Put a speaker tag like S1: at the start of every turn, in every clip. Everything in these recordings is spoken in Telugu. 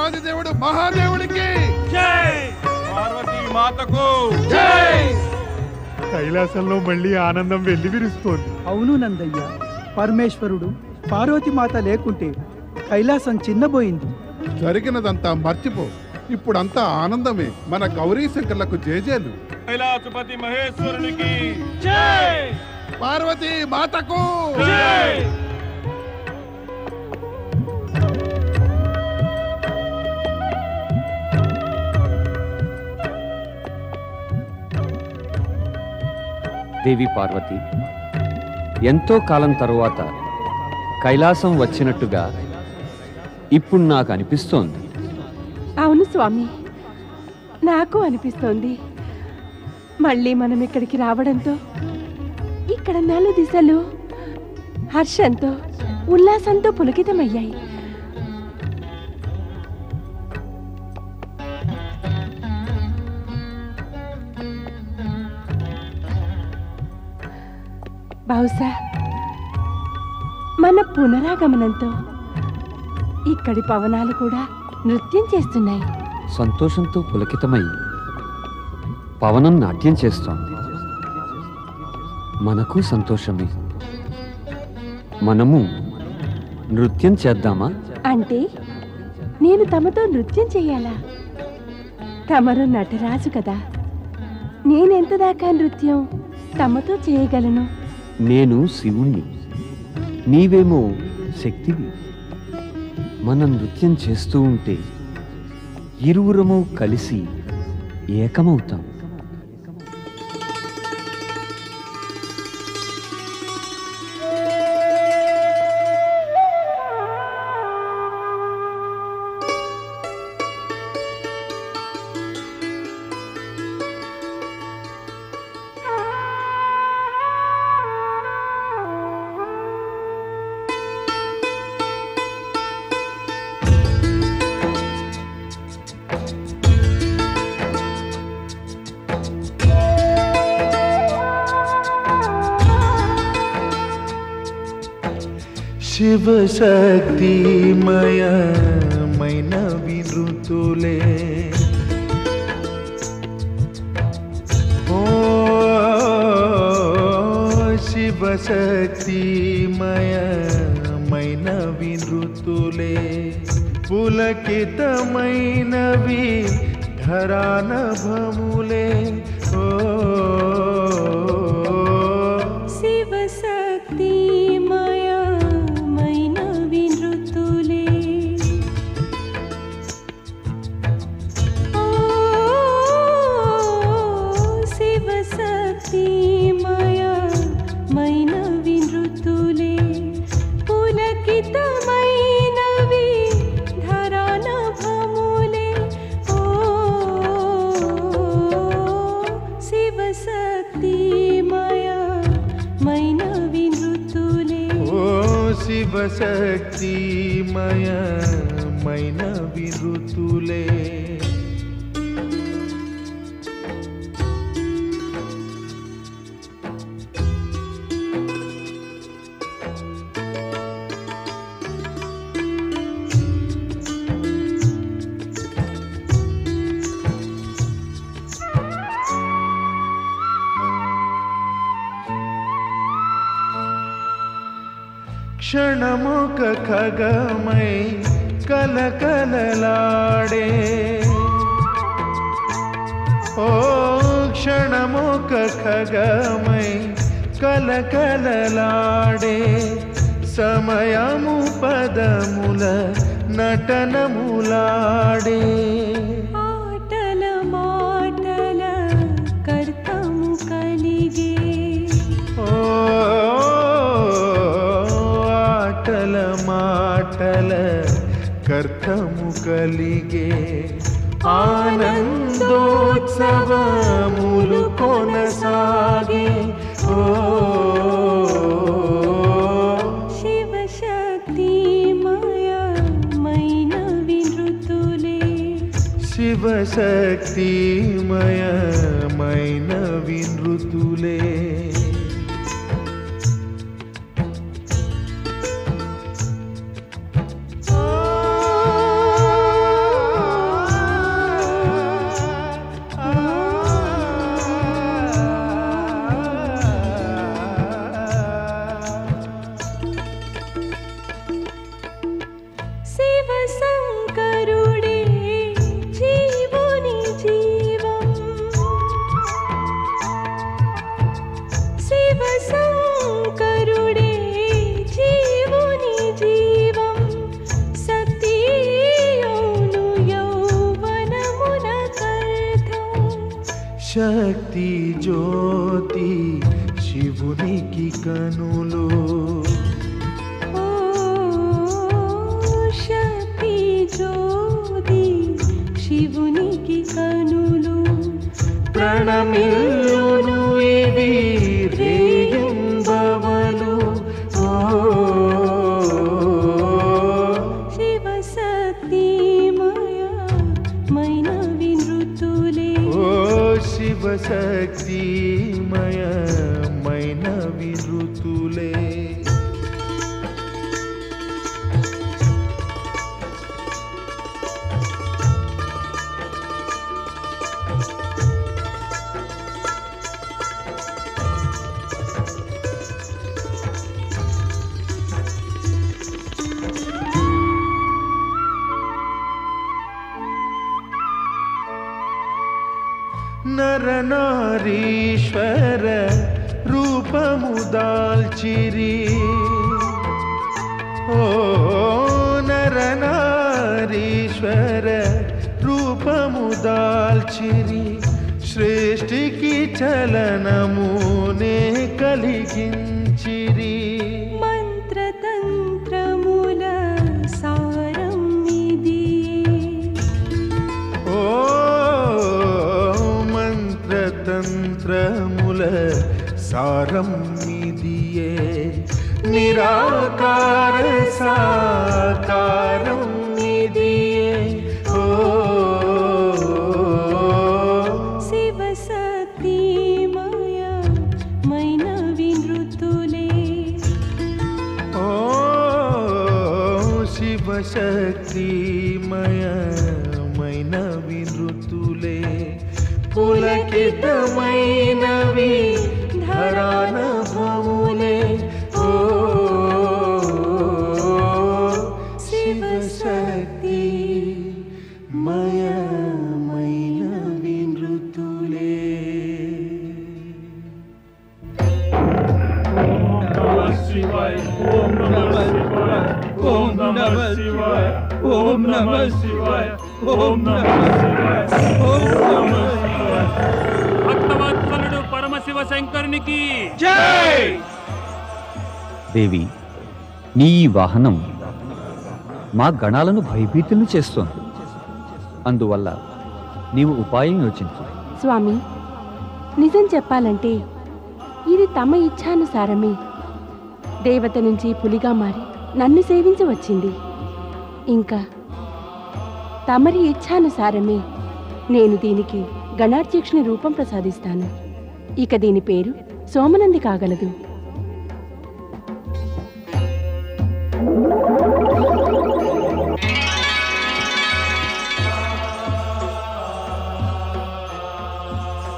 S1: దేవాది దేవుడు మహాదేవుడికి
S2: జై, పార్వతీ మాతకు
S1: జై.
S3: కైలాసంలో మళ్ళీ ఆనందం వెళ్లి విరుస్తోంది.
S4: అవును నందయ్య, పరమేశ్వరుడు పార్వతి మాత లేకుంటే కైలాసం చిన్నబోయింది.
S1: జరిగినదంతా మర్చిపో, ఇప్పుడంతా ఆనందమే. మన గౌరీ శంకర్లకు జేజేలు.
S2: కైలాసపతి మహేశ్వరునికి జై,
S1: పార్వతీ మాతకు
S2: జై.
S5: దేవి పార్వతి, ఎంతో కాలం తరువాత కైలాసం వచ్చినట్టుగా ఇప్పుడు నాకు అనిపిస్తోంది.
S6: అవును స్వామి, నాకు అనిపిస్తోంది. మళ్ళీ మనం ఇక్కడికి రావడంతో ఇక్కడ నలుదిశలు హర్షంతో ఉల్లాసంతో పులకితమయ్యాయి. బహుశా మన పునరాగమనంతో ఇక్కడి పవనాలు కూడా నృత్యం చేస్తున్నాయి.
S5: సంతోషంతో పులకితమై పవనం నాట్యం చేస్తోంది. మనకు సంతోషమే. మనము నృత్యం చేద్దామా?
S6: అంటే నేను తమతో నృత్యం చెయ్యాలా? తమరు నటరాజు కదా, నేనెంత దాకా నృత్యం తమతో చేయగలను?
S5: నేను శివుణ్ణి, నీవేమో శక్తివి. మనం నృత్యం చేస్తూ ఉంటే ఇరువురము కలిసి ఏకమవుతాం.
S7: శివ శక్తిమయమైన వినృతులే ఓ శివ శక్తిమయమైన వినృతులే పులకితమైనవి ధరానభములే ఓ
S6: శివ శక్తి
S7: శివశక్తిమయమైన వినృతులే క్షణముక ఖగమై కలకలలాడే ఓ క్షణముక ఖగమై కలకలలాడే సమయము పదముల నటనములాడే
S6: ఆటల మాటల కర్తము కలిగే
S7: ఓ ఆటల మాటల కర్తము కలిగే ఆనందోత్సవములు కొనసాగే ఓ
S6: శివశక్తిమయమైన వినృతులే
S7: శివశక్తిమయమైన వినృతులే శక్తి జ్యోతి శివునికి కనులు
S6: ఓ శక్తి జ్యోతి శివునికి కనులు
S7: ప్రణమిల్లును ఇవి రేయింబవలు ఓ
S6: శివశక్తిమయ మైన వినృతులే
S7: ఓ శివశక్తిమయమైన వినృతులే నరనారీశ్వర రూపము దాల్చిరి ఓ నరనారీశ్వర రూపము దాల్చిరి సృష్టికి చలనమునే కలిగించిరి
S6: మంత్రతంత్రముల సారం ఇదియే
S7: ఓ మంత్రతంత్రముల సారం ఇదియే నిరాకార సాకారం ఇదియే ఓ
S6: శివశక్తిమయ మైన వినృతులే
S7: ఓ శివశక్తిమయమైన వినృతులే పులకితమైనవి ధరానభములే ఓ శివశక్తిమయమైన వినృతులే
S2: ఓం నమః శివాయ ఓం నమః శివాయ ఓం నమః శివాయ ఓం నమః శివాయ భక్తవత్సలుడు పరమశివ శంకరునికి జై
S5: దేవి, నీ ఈ వాహనం మా గణాలను భయభీతులను చేస్తోంది. అందువల్ల నీవు ఉపాయం యోచించు.
S8: స్వామి, నిజం చెప్పాలంటే ఇది తమ ఇచ్ఛానుసారమే దేవత నుంచి పులిగా మారి నన్ను సేవించి వచ్చింది. ఇంకా తమరి ఇచ్ఛానుసారమే నేను దీనికి గణాధ్యక్షుని రూపం ప్రసాదిస్తాను. ఇక దీని పేరు సోమనంది కాగలదు.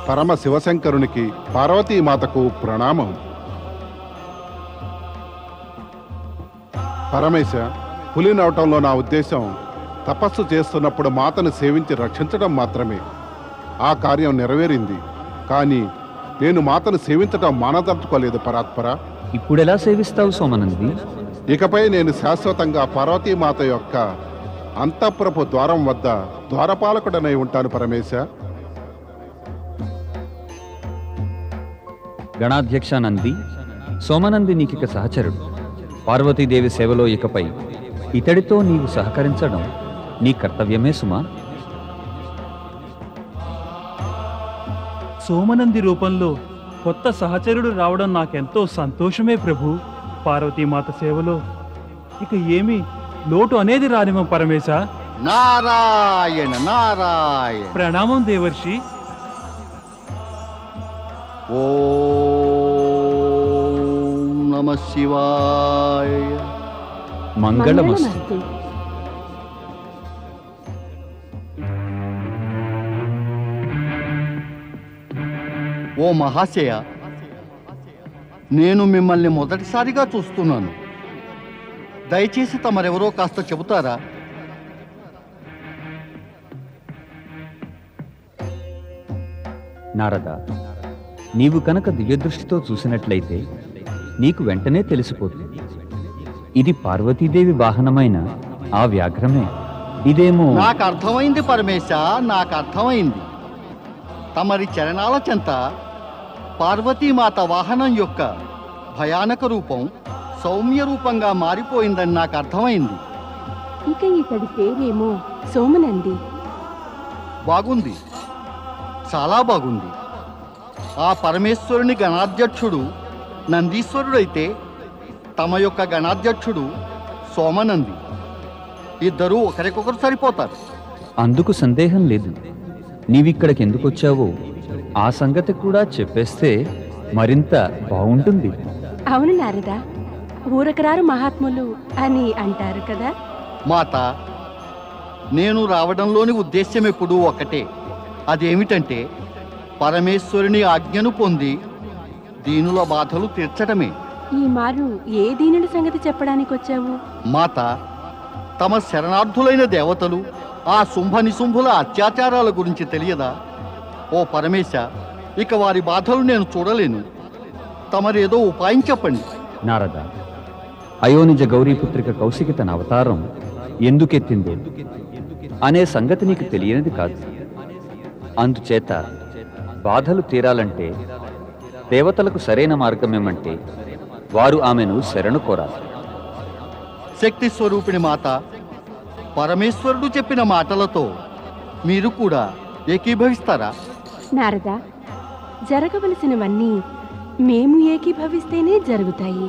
S1: పరమ శివశంకరునికి పార్వతీమాతకు ప్రణామం. పరమేశ, పులి నవటంలో నా ఉద్దేశం తపస్సు చేస్తున్నప్పుడు మాతను సేవించి రక్షించడం మాత్రమే. ఆ కార్యం నెరవేరింది. కానీ నేను మాతను సేవించడం మానదలుచుకోలేదు పరాత్పర.
S5: ఇప్పుడెలా సేవిస్తావు సోమనంది?
S1: ఇకపై నేను శాశ్వతంగా పార్వతీమాత యొక్క అంతఃపురపు ద్వారం వద్ద ద్వారపాలకుడనై ఉంటాను పరమేశ.
S5: గణాధ్యక్ష నంది, సోమనంది నీకిక సహచరుడు. పార్వతీదేవి సేవలో ఇకపై ఇతడితో నీవు సహకరించడం నీ కర్తవ్యమే సుమా.
S9: సోమనంది రూపంలో కొత్త సహచరుడు రావడం నాకెంతో సంతోషమే ప్రభు. పార్వతీమాత సేవలో ఇక ఏమీ లోటు అనేది రానివ్వం పరమేశ.
S10: నారాయణ నారాయణ.
S9: ప్రణామం దేవర్షి.
S10: ఓం నమః శివాయ.
S5: మంగళమస్తు.
S10: ఓ మహాశయ, నేను మిమ్మల్ని మొదటిసారిగా చూస్తున్నాను. దయచేసి తమరెవరో కాస్త చెబుతారా?
S5: నారద, నీవు కనుక దివ్యదృష్టితో చూసినట్లయితే నీకు వెంటనే తెలిసిపోతుంది. ఇది పార్వతీదేవి వాహనమైన ఆ వ్యాఘ్రమే. ఇదేమో
S10: నాకు అర్థమైంది పరమేశ, నాకు అర్థమైంది. తమరి చరణాల చెంత పార్వతీమాత వాహనం యొక్క భయానక రూపం సౌమ్య రూపంగా మారిపోయిందని నాకు అర్థమైంది.
S8: ఇక ఇతడి పేరేమో సోమనంది.
S10: బాగుంది, చాలా బాగుంది. ఆ పరమేశ్వరుని గణాధ్యక్షుడు నందీశ్వరుడైతే తమ యొక్క గణాధ్యక్షుడు సోమనంది. ఇద్దరూ ఒకరికొకరు సరిపోతారు.
S5: అందుకు సందేహం లేదు. నీవిక్కడికి ఎందుకు వచ్చావో ఆ సంగతి కూడా చెప్పేస్తే మరింత బాగుంటుంది.
S8: అవును నారదా, ఊరకరారు మహాత్ములు అని అంటారు కదా.
S10: మాత, నేను రావడంలోని ఉద్దేశ్యం ఎప్పుడూ ఒకటే. అదేమిటంటే పరమేశ్వరుని ఆజ్ఞను పొంది దీనుల బాధలు తీర్చడమే.
S8: ఈ మారు ఏ దీనుడి సంగతి చెప్పడానికి వచ్చావు?
S10: మాత, తమ శరణార్థులైన దేవతలు ఆ శుంభ నిశుంభుల అత్యాచారాల గురించి తెలియదా? ఓ పరమేశ, ఇక వారి బాధలు నేను చూడలేను. తమరేదో ఉపాయం చెప్పండి.
S5: నారద, అయోనిజ గౌరీపుత్రిక కౌశికి తన అవతారం ఎందుకెత్తిందో అనే సంగతి నీకు తెలియనిది కాదు. అందుచేత బాధలు తీరాలంటే దేవతలకు సరైన మార్గమేమంటే వారు ఆమెను శరణు కోరాలి.
S10: శక్తి స్వరూపిణి మాత, పరమేశ్వరుడు చెప్పిన మాటలతో మీరు కూడా ఏకీభవిస్తారా?
S8: నారద, జరగవలసినవన్నీ మేము ఏకీభవిస్తేనే జరుగుతాయి.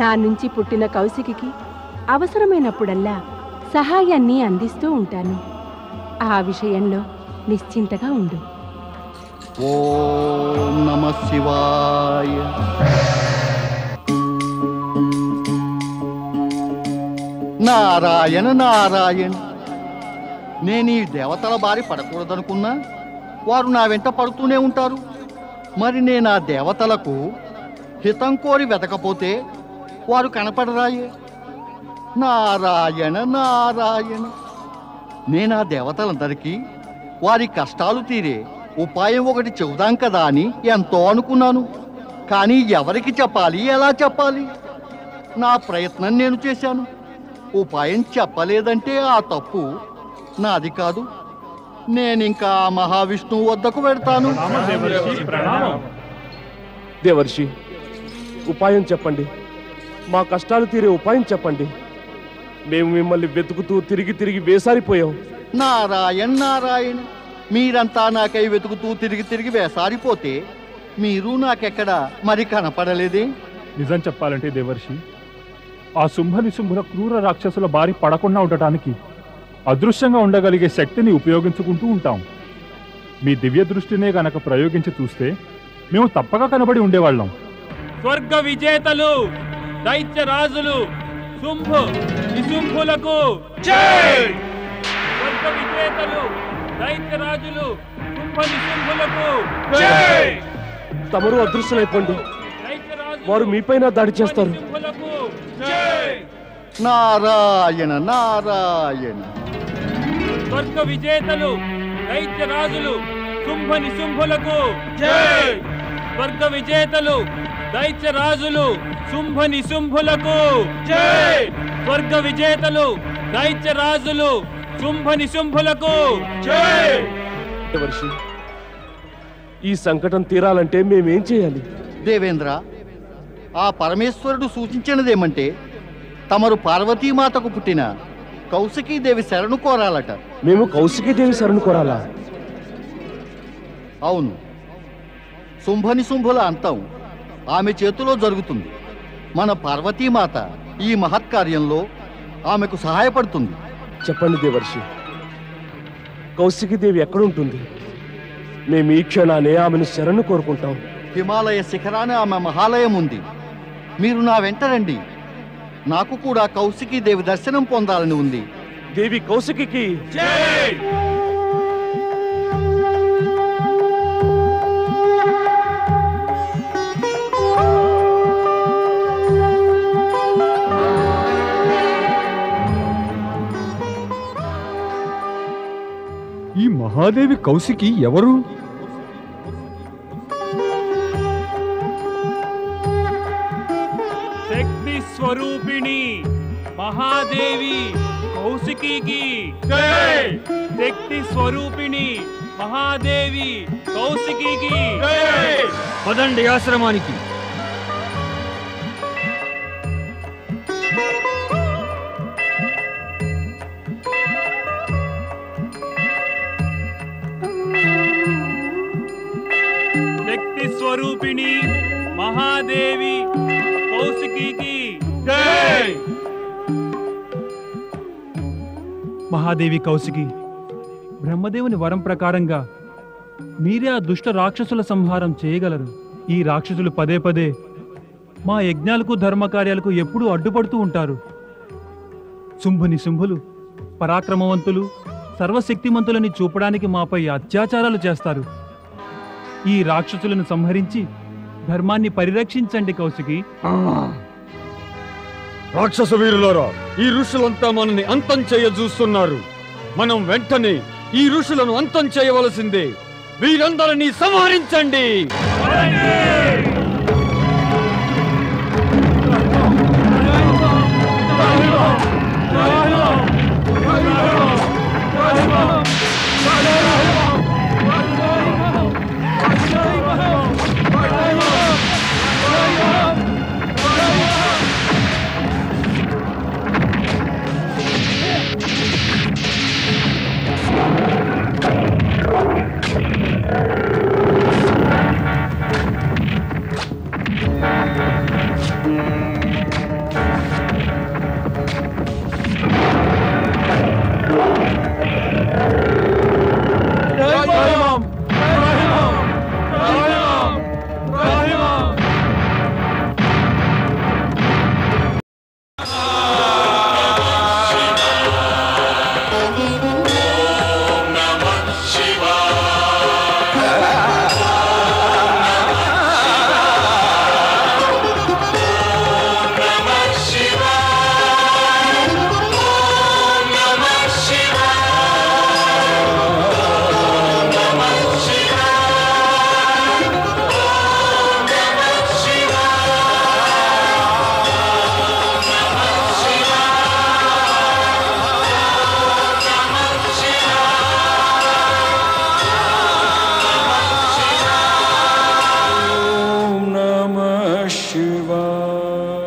S8: నా నుంచి పుట్టిన కౌశికి అవసరమైనప్పుడల్లా సహాయాన్ని అందిస్తూ ఉంటాను. ఆ విషయంలో నిశ్చింతగా ఉండు.
S10: ఓం నమః శివాయ. నారాయణ నారాయణ. నేను ఈ దేవతల బారి పడకూడదనుకున్నా వారు నా వెంట పడుతూనే ఉంటారు. మరి నేను ఆ దేవతలకు హితం కోరి వెతకపోతే వారు కనపడరాయే. నారాయణ నారాయణ. నేను ఆ దేవతలందరికీ వారి కష్టాలు తీరే ఉపాయం ఒకటి చెబుదాం కదా అని ఎంతో అనుకున్నాను. కానీ ఎవరికి చెప్పాలి, ఎలా చెప్పాలి? నా ప్రయత్నం నేను చేశాను. ఉపాయం చెప్పలేదంటే ఆ తప్పు నాది కాదు. నేనింకా మహావిష్ణువు వద్దకు వెళ్తాను.
S11: దేవర్షి, ఉపాయం చెప్పండి. మా కష్టాలు తీరే ఉపాయం చెప్పండి. మేము మిమ్మల్ని వెతుకుతూ తిరిగి తిరిగి వేసారిపోయాం.
S10: నారాయణ నారాయణ. మీరంతా నాకై వెతుకుతూ తిరిగి తిరిగి వేసారిపోతే మీరు నాకెక్కడ మరి కనపడలేదే?
S3: నిజం చెప్పాలంటే దేవర్షి, ఆ శుంభ నిశుంభుల క్రూర రాక్షసుల బారి పడకుండా ఉండటానికి అదృశ్యంగా ఉండగలిగే శక్తిని ఉపయోగించుకుంటూ ఉంటాం. మీ దివ్య దృష్టినే గనక ప్రయోగించి చూస్తే మేము తప్పక కనబడి ఉండేవాళ్ళం.
S9: స్వర్గ విజేతలు దైత్య రాజులు శుంభ నిశుంభులకు జై! స్వర్గ విజేతలు దైత్య రాజులు శుంభ నిశుంభులకు జై!
S11: తమరు అదృశ్యులైపోండి, వారు మీపైన దాడి చేస్తారు.
S10: నారాయణ నారాయణ.
S9: స్వర్గ విజేతలు దైత్య రాజులు శుంభ నిశుంభులకు జై! స్వర్గ విజేతలు దైత్య రాజులు శుంభ నిశుంభులకు జై! స్వర్గ విజేతలు దైత్య రాజులు శుంభ నిశుంభులకు జై!
S11: దేవర్షి, ఈ సంకటం తీరాలంటే మేమేం చేయాలి?
S10: దేవేంద్ర, ఆ పరమేశ్వరుడు సూచించినదేమంటే తమరు పార్వతీమాతకు పుట్టిన కౌశికీదేవి శరణు కోరాలట.
S11: మేము కౌశికీదేవి శరణు కోరాలా?
S10: అవును. శుంభనిశుంభుల అంతం ఆమె చేతిలో జరుగుతుంది. మన పార్వతీమాత ఈ మహత్కార్యంలో ఆమెకు సహాయపడుతుంది.
S11: చెప్పండి దేవర్షి, కౌశికీదేవి ఎక్కడుంటుంది? మేము ఈ క్షణానే ఆమెను శరణు కోరుకుంటాం.
S10: హిమాలయ శిఖరాన ఆమె మహాలయం ఉంది. మీరు నా వెంట రండి. నాకు కూడా కౌశికీదేవి దర్శనం పొందాలని ఉంది.
S11: దేవి కౌశికి
S9: జై!
S3: ఈ మహాదేవి కౌశికి ఎవరు?
S9: శక్తి స్వరూపిణి మహాదేవి కౌశికి జై! శక్తి స్వరూపిణి మహాదేవి కౌశికీకి
S5: పదండి ఆశ్రమానికి.
S9: శక్తి స్వరూపిణి మహాదేవి కౌశికీకి మహాదేవి కౌశికి, బ్రహ్మదేవుని వరం ప్రకారంగా మీరే ఆ దుష్ట రాక్షసుల సంహారం చేయగలరు. ఈ రాక్షసులు పదే పదే మా యజ్ఞాలకు ధర్మకార్యాలకు ఎప్పుడూ అడ్డుపడుతూ ఉంటారు. శుంభులు పరాక్రమవంతులు, సర్వశక్తిమంతులని చూపడానికి మాపై అత్యాచారాలు చేస్తారు. ఈ రాక్షసులను సంహరించి ధర్మాన్ని పరిరక్షించండి కౌశికి.
S5: రాక్షస వీరులారా, ఈ ఋషులంతా మనల్ని అంతం చేయ చూస్తున్నారు. మనం వెంటనే ఈ ఋషులను అంతం చేయవలసిందే. వీరందరినీ సంహరించండి.
S7: Shiva.